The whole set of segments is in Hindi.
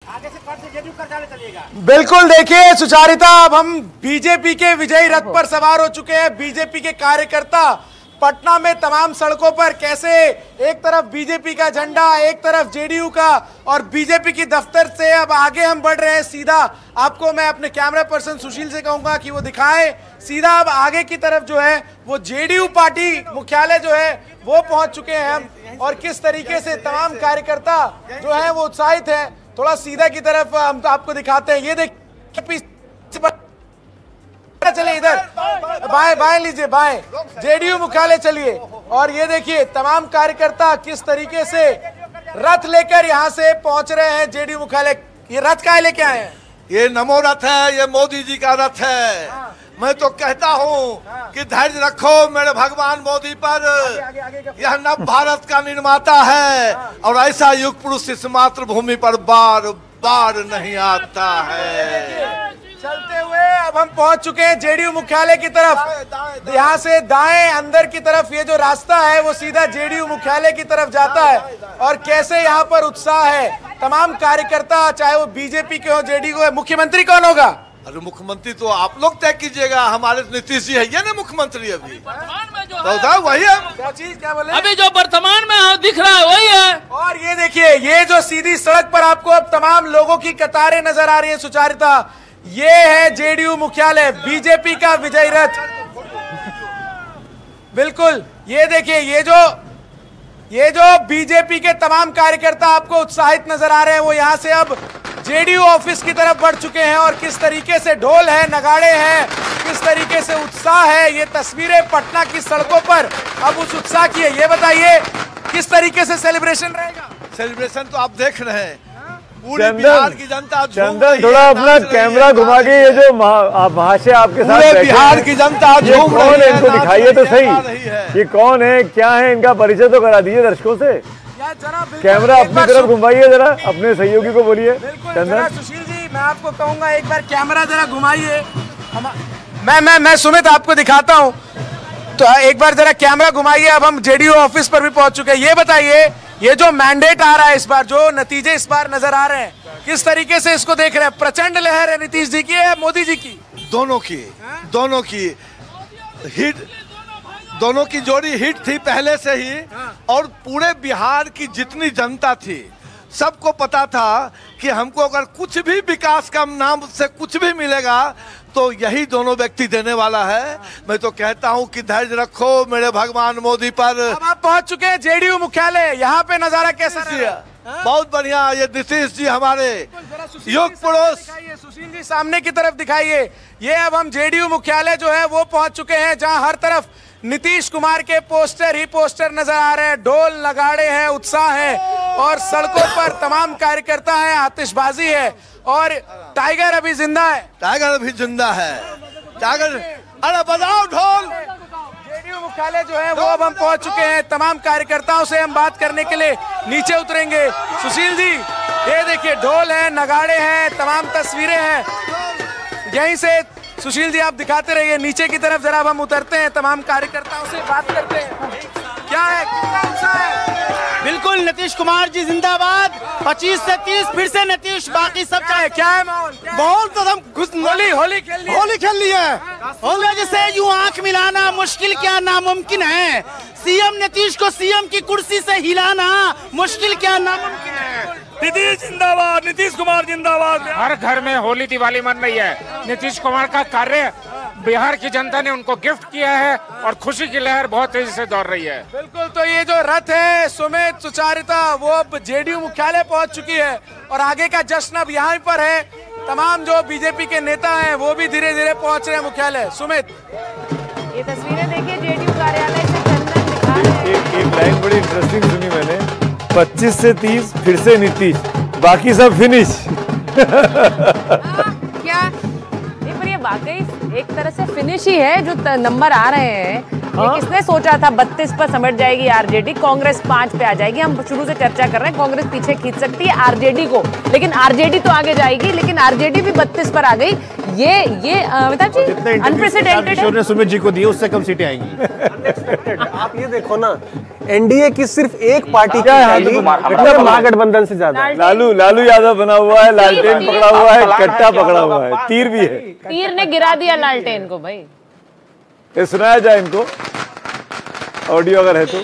आगे से पद से जेडीयू कार्यालय चलिएगा। बिल्कुल, देखिए सुचारिता, अब हम बीजेपी के विजयी रथ पर सवार हो चुके हैं। बीजेपी के कार्यकर्ता पटना में तमाम सड़कों पर कैसे एक तरफ बीजेपी का झंडा, एक तरफ जेडीयू का, और बीजेपी की दफ्तर से अब आगे हम बढ़ रहे हैं। सीधा आपको मैं अपने कैमरा पर्सन सुशील से कहूंगा कि वो दिखाएं। सीधा अब आगे की तरफ जो है वो जेडीयू पार्टी मुख्यालय जो है वो पहुंच चुके हैं हम, और किस तरीके से तमाम कार्यकर्ता जो है वो उत्साहित है। थोड़ा सीधा की तरफ हम आपको दिखाते हैं। ये देखिए, चलिए इधर बाएं बाएं लीजिए, बाएं जेडीयू मुख्यालय चलिए, और ये देखिए तमाम कार्यकर्ता किस तरीके से रथ लेकर यहाँ से पहुंच रहे हैं जेडीयू मुख्यालय। ये रथ का लेके आए हैं? ये नमो रथ है, ये मोदी जी का रथ है। मैं तो कहता हूँ कि धैर्य रखो मेरे भगवान मोदी पर। यह नव भारत का निर्माता है, और ऐसा युग पुरुष इस मातृभूमि पर बार बार नहीं आता है। चलते हुए अब हम पहुंच चुके हैं जेडीयू मुख्यालय की तरफ। यहाँ से दाएं अंदर की तरफ ये जो रास्ता है वो सीधा जेडीयू मुख्यालय की तरफ जाता है, और कैसे यहाँ पर उत्साह है तमाम कार्यकर्ता, चाहे वो बीजेपी के हो, जेडीयू हो। मुख्यमंत्री कौन होगा? अरे मुख्यमंत्री तो आप लोग तय कीजिएगा। हमारे नीतीश जी है ये ना मुख्यमंत्री अभी तो वही है। क्या चीज, क्या बोले? अभी जो वर्तमान में दिख रहा है वही है। और ये देखिए, ये जो सीधी सड़क पर आपको अब तमाम लोगों की कतारें नजर आ रही है सुचारिता, ये है जेडीयू मुख्यालय, बीजेपी का विजयी रथ। बिल्कुल, ये देखिए, ये जो बीजेपी के तमाम कार्यकर्ता आपको उत्साहित नजर आ रहे हैं वो यहाँ से अब जेडीयू ऑफिस की तरफ बढ़ चुके हैं, और किस तरीके से ढोल है, नगाड़े हैं, किस तरीके से उत्साह है। ये तस्वीरें पटना की सड़कों पर अब उस उत्साह की है। ये बताइए किस तरीके से सेलिब्रेशन रहेगा? सेलिब्रेशन तो आप देख रहे हैं, पूरी बिहार की जनता। चंदन, थोड़ा अपना कैमरा घुमा के ये जो महाशय आपके साथ पूरे बिहार की जनता झूम रही है, इनको दिखाइए तो सही, ये कौन है, क्या है, इनका परिचय तो करा दीजिए दर्शकों से। कैमरा अपनी तरफ घुमाइए जरा, अपने सहयोगी को बोलिए। चंदन, सुशील जी, मैं आपको कहूंगा एक बार कैमरा जरा घुमाइए। मैं सुमित आपको दिखाता हूँ, तो एक बार जरा कैमरा घुमाइए। अब हम जेडीयू ऑफिस पर भी पहुंच चुके हैं। ये बताइए, ये जो मैंडेट आ रहा है इस बार, जो नतीजे इस बार नजर आ रहे हैं, किस तरीके से इसको देख रहे हैं? प्रचंड लहर है नीतीश जी की या मोदी जी की? दोनों की हिट, दोनों की जोड़ी हिट थी पहले से ही। और पूरे बिहार की जितनी जनता थी सबको पता था कि हमको अगर कुछ भी विकास का नाम से कुछ भी मिलेगा तो यही दोनों व्यक्ति देने वाला है। मैं तो कहता हूं कि धैर्य रखो मेरे भगवान मोदी पर। अब आप पहुंच चुके हैं जेडीयू मुख्यालय, यहाँ पे नजारा कैसा है? बहुत बढ़िया। ये नीतीश जी हमारे युग पुरुष। सुशील जी सामने की तरफ दिखाइए। ये अब हम जेडीयू मुख्यालय जो है वो पहुंच चुके हैं, जहां हर तरफ नीतीश कुमार के पोस्टर ही पोस्टर नजर आ रहे हैं। ढोल नगाड़े हैं, उत्साह है, और सड़कों पर तमाम कार्यकर्ता हैं, आतिशबाजी है, और टाइगर अभी जिंदा है। टाइगर अभी जिंदा है। टाइगर, अरे बजाओ ढोल। जेडीयू मुख्यालय जो है वो अब हम पहुंच चुके हैं। तमाम कार्यकर्ताओं से हम बात करने के लिए नीचे उतरेंगे। सुशील जी, ये देखिए, ढोल है, नगाड़े हैं, तमाम तस्वीरें हैं। यहीं से सुशील जी आप दिखाते रहिए। नीचे की तरफ जरा हम उतरते हैं, तमाम कार्यकर्ताओं से बात करते हैं। क्या है, कितना उत्साह है? बिल्कुल, नीतीश कुमार जी जिंदाबाद। 25 से 30 फिर से नीतीश, बाकी सब क्या है माहौल? बहुत कदम खुश। होली खेल ली है। होली जैसे यूं आंख मिलाना मुश्किल क्या नामुमकिन है। सीएम नीतीश को सीएम की कुर्सी से हिलाना मुश्किल क्या नामुमकिन है। नीतीश जिंदाबाद, नीतीश कुमार जिंदाबाद। हर घर में होली दिवाली मन रही है। नीतीश कुमार का कार्य बिहार की जनता ने उनको गिफ्ट किया है, और खुशी की लहर बहुत तेजी से दौड़ रही है। बिल्कुल, तो ये जो रथ है सुमित, सुचारिता, वो अब जेडीयू मुख्यालय पहुंच चुकी है, और आगे का जश्न अब यहाँ पर है। तमाम जो बीजेपी के नेता हैं वो भी धीरे धीरे पहुंच रहे हैं मुख्यालय। सुमित, ये तस्वीरें देखिए जेडीयू कार्यालय से चंदन दिखा रहे हैं। एक लाइन बड़ी इंटरेस्टिंग सुनी मैंने, 25 से 30 फिर से नीतीश, बाकी सब फिनिश। क्या नहीं, पर ये वाकई एक तरह से फिनिश ही है। जो नंबर आ रहे हैं किसने सोचा था 32 पर समेट जाएगी आरजेडी, कांग्रेस 5 पे आ जाएगी। हम शुरू से चर्चा कर रहे हैं कांग्रेस पीछे खींच सकती है आरजेडी को, लेकिन आरजेडी तो आगे जाएगी, लेकिन आरजेडी भी 32 पर आ गई। ये अमिताभ जी अनप्रेसिडेंटेड है। सुमित जी को दिए उससे कम सीटें आएंगी। आप ये देखो ना, एनडीए की सिर्फ एक पार्टी का महागठबंधन से ज्यादा। लालू यादव बना हुआ है, लालटेन पकड़ा हुआ है, कट्टा पकड़ा हुआ है, तीर भी है। तीर ने गिरा दिया लालटेन को भाई। सुनाया जाए इनको ऑडियो अगर है तो।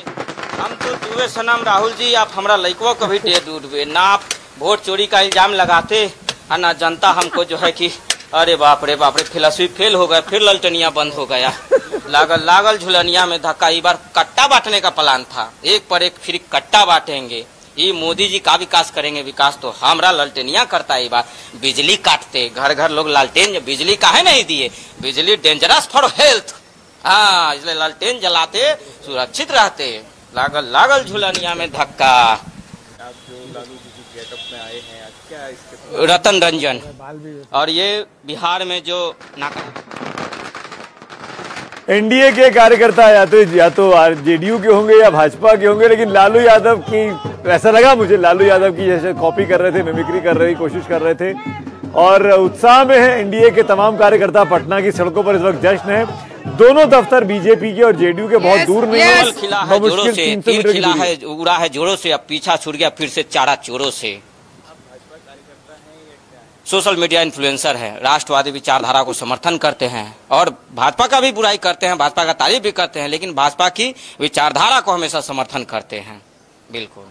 हम तो दुए सनम राहुल जी, आप हमारा लइकवा कभी टेर उठबे ना, आप वोट चोरी का इल्जाम लगाते और ना जनता हमको जो है कि अरे बाप रे फिलॉसफी फेल हो गए, फिर ललटनिया बंद हो गया। लागल झुलनिया में धक्का। इस बार कट्टा बांटने का प्लान था, एक पर एक फिर कट्टा बांटेंगे। ये मोदी जी का विकास करेंगे, विकास तो हमारा ललटेनिया करता है। बार बिजली काटते, घर घर लोग लालटेन, बिजली काहे नहीं दिए, बिजली डेंजरस फॉर हेल्थ। हाँ, इसलिए लालटेन जलाते सुरक्षित रहते। लागल झुलनिया में धक्का। रतन रंजन, और ये बिहार में जो एनडीए के कार्यकर्ता या तो जेडीयू के होंगे या भाजपा के होंगे, लेकिन लालू यादव की, ऐसा लगा मुझे, लालू यादव की जैसे कॉपी कर रहे थे, मिमिक्री कर रहे, कोशिश कर रहे थे और उत्साह में है। एनडीए के तमाम कार्यकर्ता पटना की सड़कों पर इस वक्त जश्न है। दोनों दफ्तर बीजेपी के और जेडीयू के बहुत दूर नहीं है। खिला है जोरों से, तीर खिला है, उड़ा है जोरों से, अब पीछा छूट गया फिर से चारा चोरों से। सोशल मीडिया इन्फ्लुएंसर है, राष्ट्रवादी विचारधारा को समर्थन करते हैं और भाजपा का भी बुराई करते हैं, भाजपा का तारीफ भी करते हैं, लेकिन भाजपा की विचारधारा को हमेशा समर्थन करते हैं। बिल्कुल।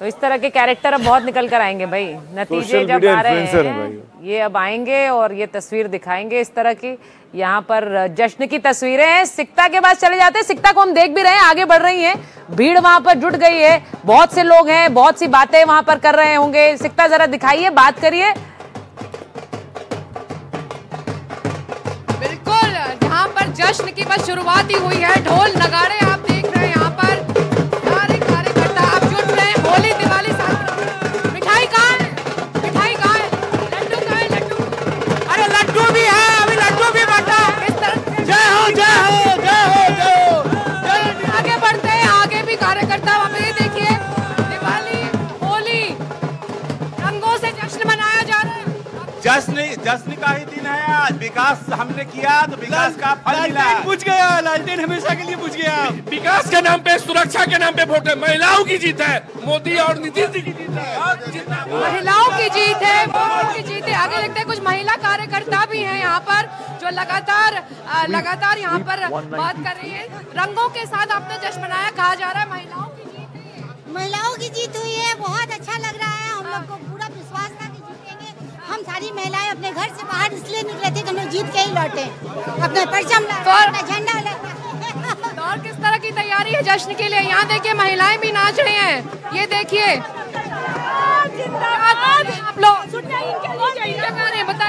तो इस तरह के कैरेक्टर अब बहुत निकल कर आएंगे भाई, नतीजे जब आ रहे हैं ये अब आएंगे और ये तस्वीर दिखाएंगे इस तरह की। यहाँ पर जश्न की तस्वीरें हैं। सिकता के पास चले जाते हैं, सिकता को हम देख भी रहे हैं, आगे बढ़ रही है, भीड़ वहां पर जुट गई है, बहुत से लोग हैं, बहुत सी बातें वहां पर कर रहे होंगे। सिकता जरा दिखाइए, बात करिए। बिल्कुल, जहाँ पर जश्न की बस शुरुआत ही हुई है, ढोल नगाड़े आप देख रहे हैं, यहाँ पर सारे कार्यकर्ता आप जुट रहे हैं। होली दिवाली साथ, मिठाई कहाँ है, मिठाई कहाँ है, लड्डू कहाँ है, लड्डू, अरे लड्डू भी है, अभी लड्डू भी बटा। इस तरह जय हो जय हो जय हो जय हो। आगे बढ़ते हैं, आगे भी कार्यकर्ता वहाँ पे देखिए, दिवाली होली रंगों से जश्न मनाया जा रहा है। जश्न का ही दिन है आज। विकास हमने किया तो विकास का फल मिला। पूछ गया, लालटेन हमेशा के लिए पूछ गया। विकास के नाम पे, सुरक्षा के नाम पे वोट है, महिलाओं की जीत है, मोदी और नीतीश जी की जीत है, महिलाओं की जीत है, वोटों की जीत है। आगे देखते हैं, कुछ महिला कार्यकर्ता भी हैं यहाँ पर जो लगातार यहाँ पर बात कर रही है। रंगों के साथ आपने जश्न मनाया, कहा जा रहा है महिलाओं की जीत है। महिलाओं की जीत हुई है, बहुत अच्छा लग रहा है। हम लोग को पूरा विश्वास था कि जीतेंगे। हम सारी महिलाएं अपने घर से बाहर इसलिए निकले थे कि हम लोग जीत के ही लौटे, अपने परचम अपना झंडा लेकर। और किस तरह की तैयारी है जश्न के लिए? यहाँ देखिए महिलाएं भी नाच रही हैं, ये देखिए आप लोग बता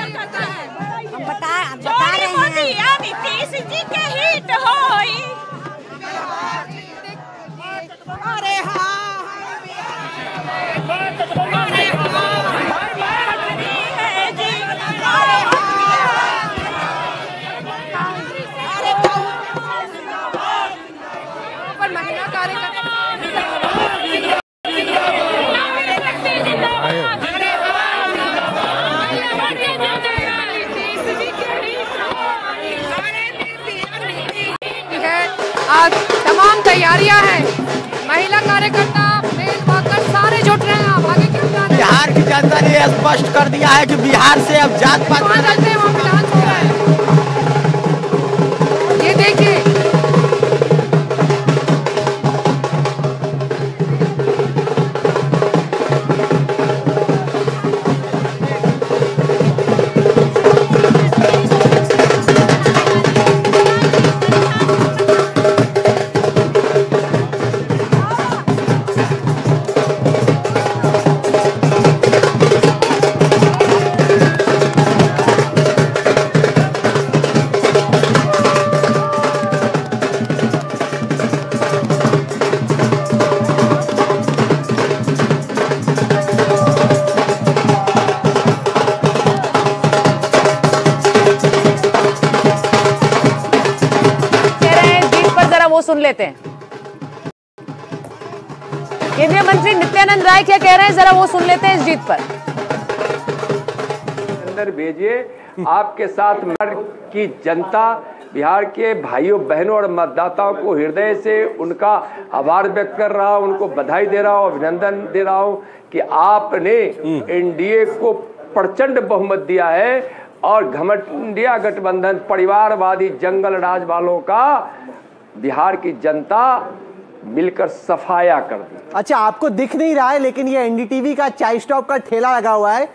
रहे हैं नीतीश जी के हिट होई। अरे हाँ महिला कार्यकर्ता तमाम तैयारियां हैं, महिला कार्यकर्ता मेल वाकर सारे जुट रहे हैं। आप आगे क्या बिहार की जनता ने स्पष्ट कर दिया है कि बिहार से अब जात पात चलते हैं, वहाँ डांस हो रहा है, ये देखिए। सुन लेते हैं। केंद्रीय मंत्री नित्यानंद राय क्या कह रहे हैं, जरा वो सुन लेते हैं इस जीत पर। अंदर भेजिए, आपके साथ बिहार की जनता, बिहार के भाइयों बहनों और मतदाताओं को हृदय से उनका आभार व्यक्त कर रहा हूं, उनको बधाई दे रहा हूं, अभिनंदन दे रहा हूं कि आपने एनडीए को प्रचंड बहुमत दिया है और घमंडिया गठबंधन परिवारवादी जंगल राज वालों का बिहार की जनता मिलकर सफाया कर दी। अच्छा, आपको दिख नहीं रहा है लेकिन ये एनडीटीवी का चाय स्टॉप का ठेला लगा हुआ है।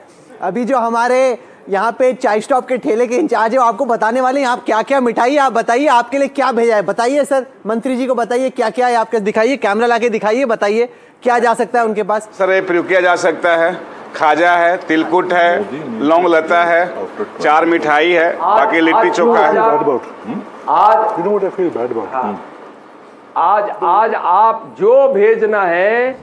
अभी जो हमारे यहाँ पे चाय स्टॉप के ठेले के इंचार्ज है वो आपको बताने वाले हैं आप क्या क्या मिठाई, आप बताइए आपके लिए क्या भेजा है। बताइए सर, मंत्री जी को बताइए क्या क्या है आपके, दिखाइए, कैमरा लाके दिखाइए, बताइए क्या जा सकता है उनके पास। सर, ये प्रयोग जा सकता है, खाजा है, तिलकुट है, लौंग लता है, 4 मिठाई है, बाकी लिट्टी चोखा है। आज आप जो भेजना है,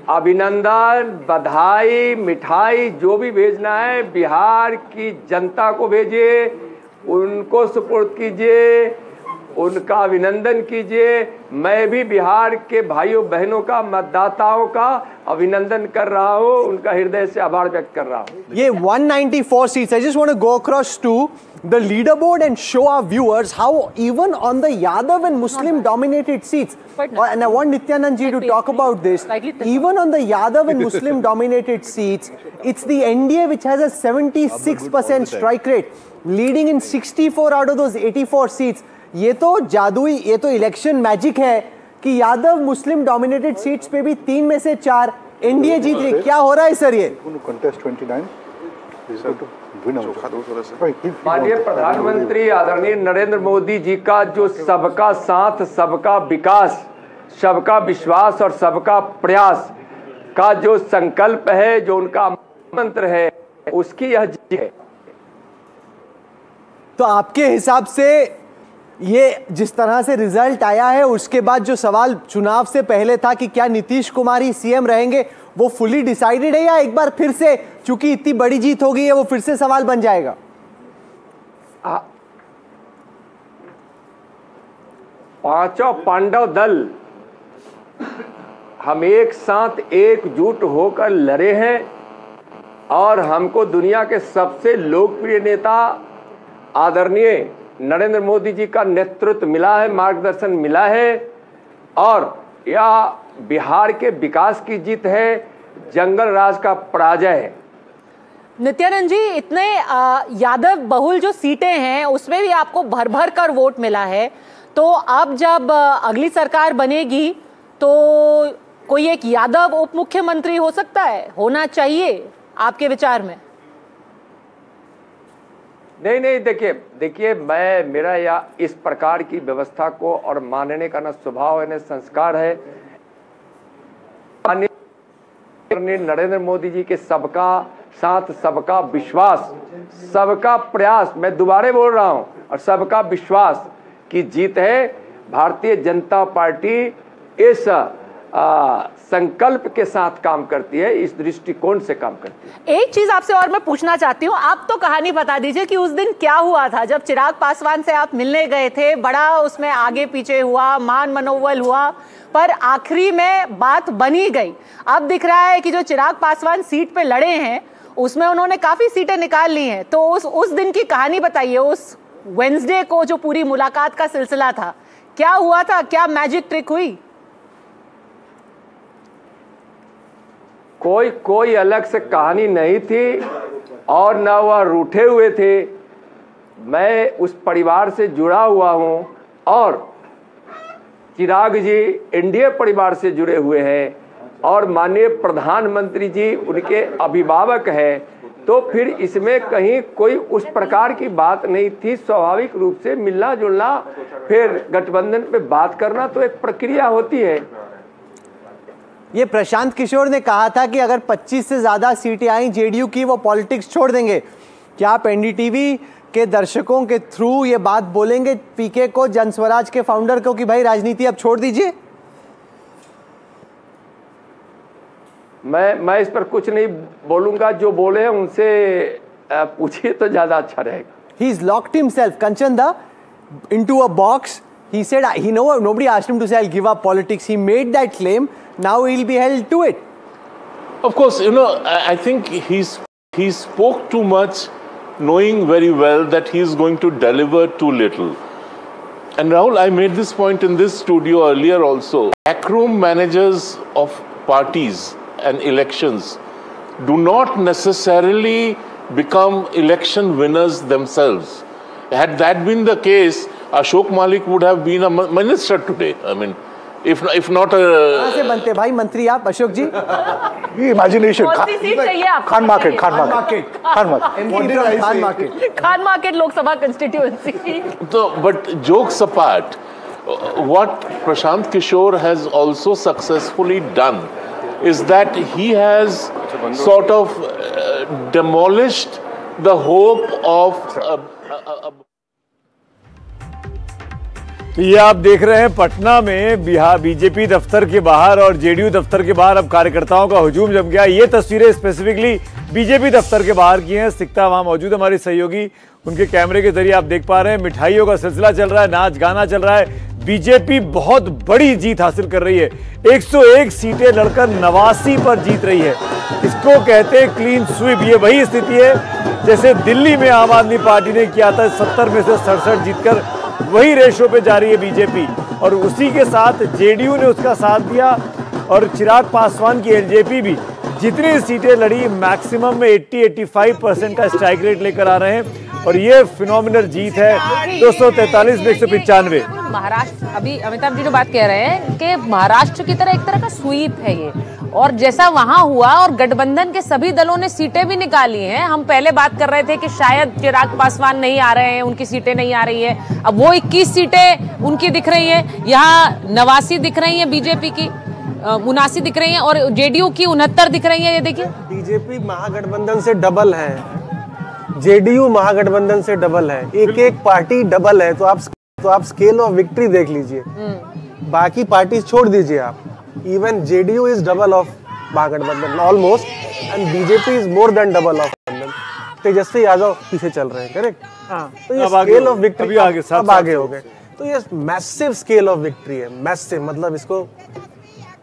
अभिनंदन, बधाई, मिठाई जो भी भेजना है बिहार की जनता को भेजिए, उनको सुपुर्द कीजिए, उनका अभिनंदन कीजिए। मैं भी बिहार के भाइयों बहनों का, मतदाताओं का अभिनंदन कर रहा हूं, उनका हृदय से आभार व्यक्त कर रहा हूं। ये 194 seats, I just want to go across to the leaderboard and show our viewers how even on the Yadav and Muslim dominated seats, and I want Nityanand ji to talk about this, even on the Yadav and Muslim dominated seats, it's the NDA which has a 76% strike rate, leading in 64 out of those 84 seats. ये तो जादुई, ये तो इलेक्शन मैजिक है कि यादव मुस्लिम डोमिनेटेड सीट्स पे भी 3 में से 4 एनडीए जीत रही। क्या हो रहा है सर ये? माननीय प्रधानमंत्री आदरणीय नरेंद्र मोदी जी का जो सबका साथ, सबका विकास, सबका विश्वास और सबका प्रयास का जो संकल्प है, जो उनका मंत्र है, उसकी यह जीत है। तो आपके हिसाब से ये जिस तरह से रिजल्ट आया है, उसके बाद जो सवाल चुनाव से पहले था कि क्या नीतीश कुमार ही सीएम रहेंगे, वो फुली डिसाइडेड है या एक बार फिर से चूंकि इतनी बड़ी जीत हो गई है वो फिर से सवाल बन जाएगा? पांचों पांडव दल हम एक साथ एकजुट होकर लड़े हैं और हमको दुनिया के सबसे लोकप्रिय नेता आदरणीय नरेंद्र मोदी जी का नेतृत्व मिला है, मार्गदर्शन मिला है और यह बिहार के विकास की जीत है, जंगल राज का पराजय है। नित्यानंद जी, इतने यादव बहुल जो सीटें हैं उसमें भी आपको भर भर कर वोट मिला है, तो अब जब अगली सरकार बनेगी तो कोई एक यादव उप मुख्यमंत्री हो सकता है, होना चाहिए आपके विचार में? नहीं, देखिए मेरा या इस प्रकार की व्यवस्था को और मानने का न स्वभाव है न संस्कार है। नरेंद्र मोदी जी के सबका साथ, सबका विश्वास, सबका प्रयास, मैं दोबारा बोल रहा हूं, और सबका विश्वास की जीत है। भारतीय जनता पार्टी इस संकल्प के साथ काम करती है, इस दृष्टिकोण से काम करती है। एक चीज आपसे और मैं पूछना चाहती हूँ, आप तो कहानी बता दीजिए कि उस दिन क्या हुआ था जब चिराग पासवान से आप मिलने गए थे। बड़ा उसमें आगे पीछे हुआ, मान मनोवल हुआ, पर आखिरी में बात बनी गई। अब दिख रहा है कि जो चिराग पासवान सीट पे लड़े हैं उसमें उन्होंने काफी सीटें निकाल ली हैं। तो उस दिन की कहानी बताइए, उस वेडनेसडे को जो पूरी मुलाकात का सिलसिला था, क्या हुआ था, क्या मैजिक ट्रिक हुई? कोई अलग से कहानी नहीं थी और न वह रूठे हुए थे। मैं उस परिवार से जुड़ा हुआ हूं और चिराग जी एनडीए परिवार से जुड़े हुए हैं और माननीय प्रधानमंत्री जी उनके अभिभावक हैं, तो फिर इसमें कहीं कोई उस प्रकार की बात नहीं थी। स्वाभाविक रूप से मिलना जुलना, फिर गठबंधन पे बात करना तो एक प्रक्रिया होती है। ये प्रशांत किशोर ने कहा था कि अगर 25 से ज्यादा सीटें आई जेडीयू की, वो पॉलिटिक्स छोड़ देंगे। क्या आप एनडीटीवी के दर्शकों के थ्रू ये बात बोलेंगे पीके को, जनस्वराज के फाउंडर को, कि भाई राजनीति अब छोड़ दीजिए? मैं इस पर कुछ नहीं बोलूंगा, जो बोले हैं उनसे पूछिए तो ज्यादा अच्छा रहेगा। He's locked himself, Kanchan da, into a box. He said nobody asked him to say I'll give up politics. He made that claim. Now he'll be held to it. Of course, I think he spoke too much, knowing very well that he is going to deliver too little. And Rahul, I made this point in this studio earlier also. Backroom managers of parties and elections do not necessarily become election winners themselves. Had that been the case, Ashok Malik would have been a minister today. I mean, if not a... कहाँ से बनते भाई मंत्री आप अशोक जी? Imagination. Khan market Lok Sabha constituency. But jokes apart, what Prashant Kishore has also successfully done is that he has sort of demolished the hope of ये आप देख रहे हैं पटना में बिहार बीजेपी दफ्तर के बाहर और जेडीयू दफ्तर के बाहर अब कार्यकर्ताओं का हुजूम जम गया। ये तस्वीरें स्पेसिफिकली बीजेपी दफ्तर के बाहर की हैं। सिकता वहां मौजूद है, हमारी सहयोगी, उनके कैमरे के जरिए आप देख पा रहे हैं। मिठाइयों का सिलसिला चल रहा है, नाच गाना चल रहा है। बीजेपी बहुत बड़ी जीत हासिल कर रही है, 101 सीटें लड़कर 89 पर जीत रही है। इसको कहते हैं क्लीन स्वीप। ये वही स्थिति है जैसे दिल्ली में आम आदमी पार्टी ने किया था, 70 में से 67 जीतकर वही रेशो पे जा रही है बीजेपी। और उसी के साथ जेडीयू ने उसका साथ दिया और चिराग पासवान की एलजेपी भी जितनी सीटें लड़ी मैक्सिमम में 80-85% का स्ट्राइक रेट लेकर आ रहे हैं और ये फिनोमिनल जीत है 243 में 195। महाराष्ट्र, अभी अमिताभ जी जो बात कह रहे हैं कि महाराष्ट्र की तरह एक तरह का स्वीप है ये, और जैसा वहां हुआ और गठबंधन के सभी दलों ने सीटें भी निकाली हैं। हम पहले बात कर रहे थे कि शायद चिराग पासवान नहीं आ रहे हैं, उनकी सीटें नहीं आ रही है। अब वो 21 सीटें उनकी दिख रही हैं, यहाँ 89 दिख रही हैं बीजेपी की, 79 दिख रही हैं और जेडीयू की 69 दिख रही है। ये देखिए बीजेपी महागठबंधन से डबल है, जेडीयू महागठबंधन से डबल है, एक पार्टी डबल है। तो आप स्केल ऑफ विक्ट्री देख लीजिए, बाकी पार्टी छोड़ दीजिए आप। Even JDU is double of Mahagathbandhan almost, and BJP is more than double of गठबंधन। तेजस्वी यादव पीछे चल रहे हैं, करेक्ट? हाँ। तो ये स्केल ऑफ विक्ट्री अब आगे हो गए। तो ये मैसिव स्केल ऑफ विक्ट्री है, मैसिव, मतलब इसको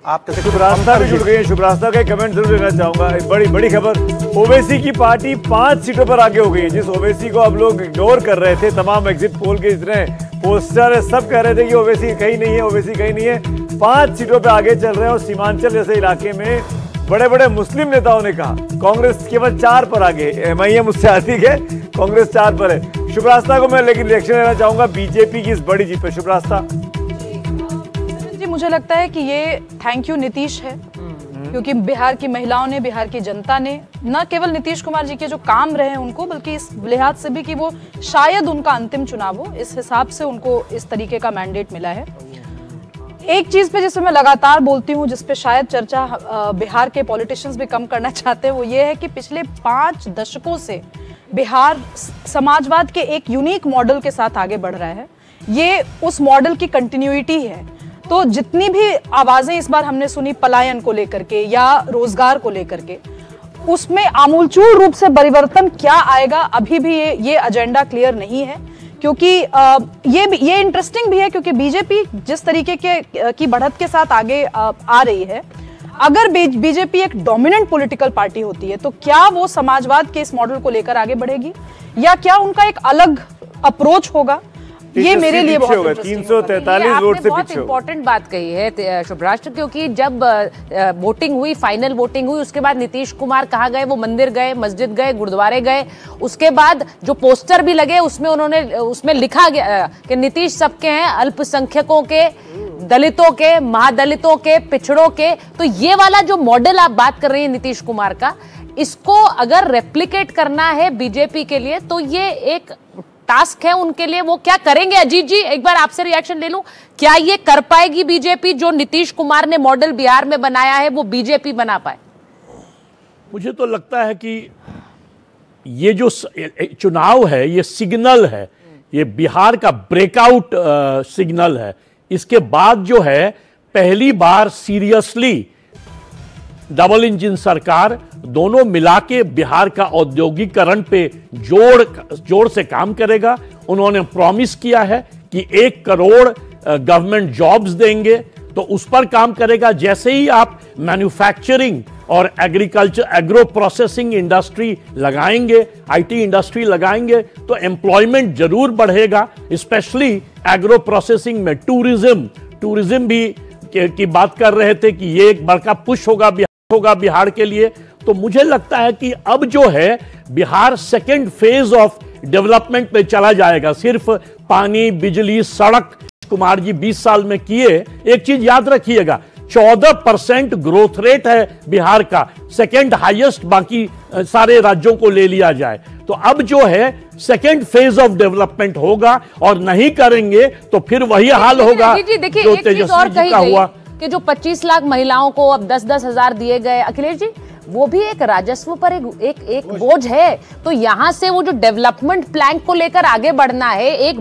आप कैसे। शुभ्रास्ता भी जुड़ गई है, शुभ्रास्ता का कमेंट जरूर लेना चाहूंगा। बड़ी खबर, ओवैसी की पार्टी 5 सीटों पर आगे हो गई है। जिस ओवैसी को आप लोग इग्नोर कर रहे थे, तमाम एग्जिट पोल के इतने पोस्टर सब कह रहे थे कि ओवैसी कहीं नहीं है, ओवैसी कहीं नहीं है, 5 सीटों पे आगे चल रहे हैं। और सीमांचल जैसे इलाके में बड़े बड़े मुस्लिम नेताओं ने कहा कांग्रेस केवल 4 पर आगे, MIM मुझसे अधिक है, कांग्रेस 4 पर है। शुभ्रास्ता को मैं लेकिन रिएक्शन लेना चाहूंगा बीजेपी की इस बड़ी जीत पर। शुभ्रास्ता जी, मुझे लगता है कि ये थैंक यू नीतीश है, क्योंकि बिहार की महिलाओं ने, बिहार की जनता ने न केवल नीतीश कुमार जी के जो काम रहे हैं उनको, बल्कि इस लिहाज से भी कि वो शायद उनका अंतिम चुनाव हो, इस हिसाब से उनको इस तरीके का मैंडेट मिला है। एक चीज पे जिसपे मैं लगातार बोलती हूँ, जिसपे शायद चर्चा बिहार के पॉलिटिशियंस भी कम करना चाहते हैं, वो ये है कि पिछले 5 दशकों से बिहार समाजवाद के एक यूनिक मॉडल के साथ आगे बढ़ रहा है। ये उस मॉडल की कंटिन्यूटी है। तो जितनी भी आवाजें इस बार हमने सुनी पलायन को लेकर के या रोजगार को लेकर के, उसमें आमूलचूल रूप से परिवर्तन क्या आएगा, अभी भी ये एजेंडा क्लियर नहीं है। क्योंकि ये इंटरेस्टिंग भी है, क्योंकि बीजेपी जिस तरीके की बढ़त के साथ आगे आ रही है, अगर बीजेपी एक डोमिनेंट पॉलिटिकल पार्टी होती है तो क्या वो समाजवाद के इस मॉडल को लेकर आगे बढ़ेगी, या क्या उनका एक अलग अप्रोच होगा? ये मेरे लिए बहुत 343 वोट से बहुत इंपॉर्टेंट बात कही है शुभ्राष्ट्र, क्योंकि जब वोटिंग हुई, फाइनल वोटिंग हुई, उसके बाद नीतीश कुमार कहाँ गए? वो मंदिर गए, मस्जिद गए, गुरुद्वारे गए। उसके बाद जो पोस्टर भी लगे उसमें लिखा गया कि नीतीश सबके हैं, अल्पसंख्यकों के, दलितों के, महादलितों के, पिछड़ों के। तो ये वाला जो मॉडल आप बात कर रही है नीतीश कुमार का, इसको अगर रेप्लिकेट करना है बीजेपी के लिए तो ये एक टास्क है उनके लिए। वो क्या करेंगे? अजीत जी, एक बार आपसे रिएक्शन ले लूं, क्या ये कर पाएगी बीजेपी? जो नीतीश कुमार ने मॉडल बिहार में बनाया है वो बीजेपी बना पाए? मुझे तो लगता है कि ये जो चुनाव है ये सिग्नल है, ये बिहार का ब्रेकआउट सिग्नल है। इसके बाद जो है पहली बार सीरियसली डबल इंजन सरकार दोनों मिला के बिहार का औद्योगिकरण पे जोर से काम करेगा। उन्होंने प्रॉमिस किया है कि 1 करोड़ गवर्नमेंट जॉब्स देंगे तो उस पर काम करेगा। जैसे ही आप मैन्युफैक्चरिंग और एग्रीकल्चर एग्रो प्रोसेसिंग इंडस्ट्री लगाएंगे, आईटी इंडस्ट्री लगाएंगे तो एम्प्लॉयमेंट जरूर बढ़ेगा, स्पेशली एग्रो प्रोसेसिंग में। टूरिज्म भी की बात कर रहे थे कि ये एक बड़का पुश होगा बिहार के लिए। तो मुझे लगता है कि अब जो है Bihar second phase of development में चला जाएगा। सिर्फ पानी, बिजली, सड़क कुमार जी 20 साल में किए। एक चीज याद रखिएगा, 14% ग्रोथ रेट है बिहार का, सेकेंड हाईएस्ट बाकी सारे राज्यों को ले लिया जाए। तो अब जो है सेकेंड फेज ऑफ डेवलपमेंट होगा और नहीं करेंगे तो फिर वही हाल होगा जो तेजस्वी जी का हुआ कि जो 25 लाख महिलाओं को अब 10-10 हजार दिए गए। अखिलेश जी, वो भी एक राजस्व पर एक बोझ है। तो यहाँ से वो जो डेवलपमेंट प्लान को लेकर आगे बढ़ना है, एक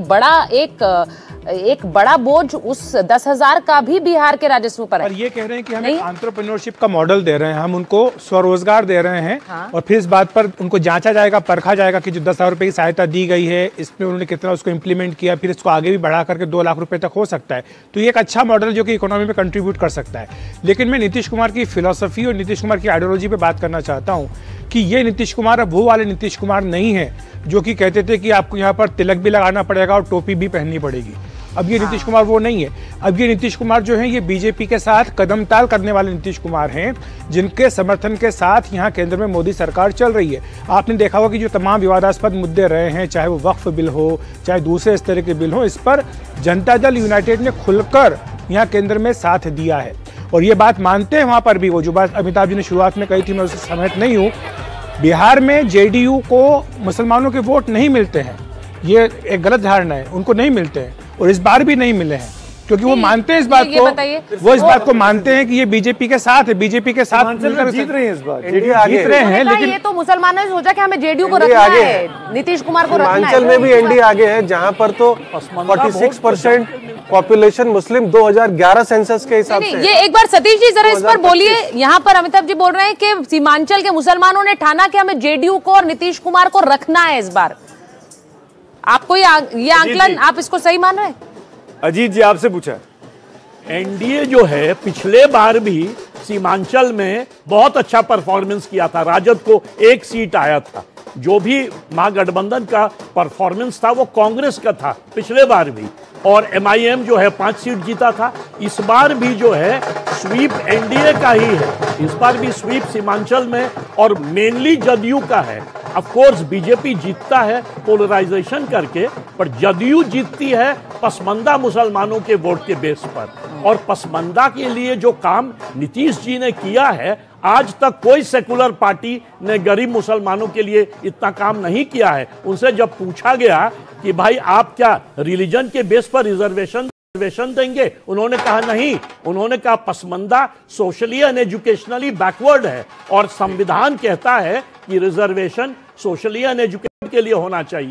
बड़ा बोझ उस 10,000 का भी बिहार के राजस्व पर है। और ये कह रहे हैं कि हम एंटरप्रेन्योरशिप का मॉडल दे रहे हैं, हम उनको स्वरोजगार दे रहे हैं। हाँ। और फिर इस बात पर उनको जांचा जाएगा, परखा जाएगा कि जो 10,000 रुपए की सहायता दी गई है इसमें उन्होंने कितना उसको इंप्लीमेंट किया, फिर इसको आगे भी बढ़ा करके 2 लाख रुपए तक हो सकता है। तो ये एक अच्छा मॉडल जो कि इकोनॉमी में कंट्रीब्यूट कर सकता है। लेकिन मैं नीतीश कुमार की फिलॉसफी और नीतीश कुमार की आइडियोलॉजी पे बात करना चाहता हूँ कि ये नीतीश कुमार अब वो वाले नीतीश कुमार नहीं है जो कि कहते थे कि आपको यहाँ पर तिलक भी लगाना पड़ेगा और टोपी भी पहननी पड़ेगी। अब ये नीतीश कुमार वो नहीं है। अब ये नीतीश कुमार जो है ये बीजेपी के साथ कदम ताल करने वाले नीतीश कुमार हैं, जिनके समर्थन के साथ यहाँ केंद्र में मोदी सरकार चल रही है। आपने देखा होगा कि जो तमाम विवादास्पद मुद्दे रहे हैं, चाहे वो वक्फ बिल हो, चाहे दूसरे इस तरह के बिल हो, इस पर जनता दल यूनाइटेड ने खुलकर यहाँ केंद्र में साथ दिया है। और ये बात मानते हैं वहाँ पर भी, वो जो बात अमिताभ जी ने शुरुआत में कही थी, मैं उससे सहमत नहीं हूँ। बिहार में जेडीयू को मुसलमानों के वोट नहीं मिलते हैं, ये एक गलत धारणा है, उनको नहीं मिलते हैं और इस बार भी नहीं मिले हैं, क्योंकि वो मानते हैं इस बात को, वो इस बात को मानते हैं कि ये बीजेपी के साथ है, बीजेपी के साथ जीत रहे हैं इस बार, जीत रहे हैं। लेकिन ये तो मुसलमानों ने सोचा कि हमें जेडीयू को रखना है, नीतीश कुमार को रखना है। हिमाचल में भी एनडीए आगे है, जहां पर तो 46% पॉपुलेशन मुस्लिम 2011 सेंसस के हिसाब से। ये एक बार सतीश जी जरा इस पर बोलिए। यहाँ पर अमिताभ जी बोल रहे हैं कि सीमांचल के मुसलमानों ने ठाना कि हमें जेडीयू को और नीतीश कुमार को रखना है इस बार। आपको ये आंकलन, आप इसको सही मान रहे हैं? अजीत जी आपसे पूछा, एनडीए जो है पिछले बार भी सीमांचल में बहुत अच्छा परफॉर्मेंस किया था, राजद को 1 सीट आया था। जो भी महागठबंधन का परफॉर्मेंस था वो कांग्रेस का था पिछले बार भी, और एमआईएम जो है 5 सीट जीता था। इस बार भी जो है स्वीप एनडीए का ही है, इस बार भी स्वीप सीमांचल में और मेनली जदयू का है। ऑफ कोर्स बीजेपी जीतता है पोलराइजेशन करके, पर जदयू जीतती है पसमंदा मुसलमानों के वोट के बेस पर। और पसमंदा के लिए जो काम नीतीश जी ने किया है, आज तक कोई सेकुलर पार्टी ने गरीब मुसलमानों के लिए इतना काम नहीं किया है। उनसे जब पूछा गया कि भाई आप क्या रिलीजन के बेस पर रिजर्वेशन देंगे, उन्होंने कहा नहीं। उन्होंने कहा पसमंदा सोशली एंड एजुकेशनली बैकवर्ड है और संविधान कहता है कि रिजर्वेशन सोशली एंड एजुकेशन के लिए होना चाहिए।